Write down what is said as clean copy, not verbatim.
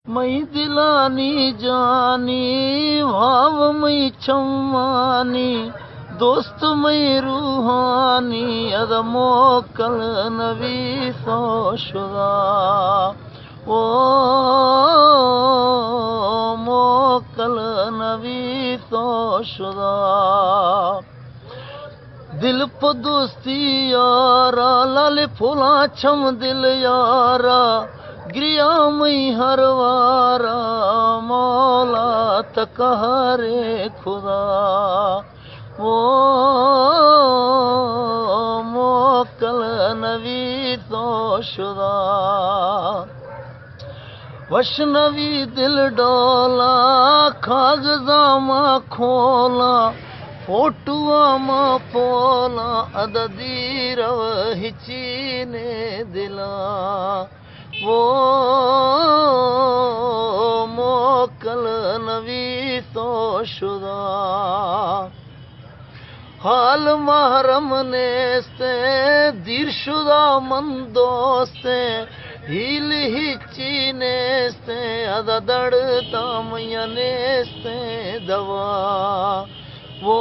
May दिलानी जानी भाव May छम्मानी दोस्त मई रूहानी अद मोकल नवी सो शुदा ओ मोकल नवी सो शुदा दिल प दोस्ती यारा लाल फूला छम दिल यारा गिरिया मई हर वारा मौला तकहरे खुदा वो मोकल नवी तो शुदा वशनवी दिल डोला कागजामा खोला फोटुआ मा पोला अददी रव हिचीने दिला वो मोकल नवी तो शुदा हाल महरम नेस्ते दीर शुदा मन दोस्ते हील हिची नेस्ते अदा दड़ तामया नेस्ते दवा वो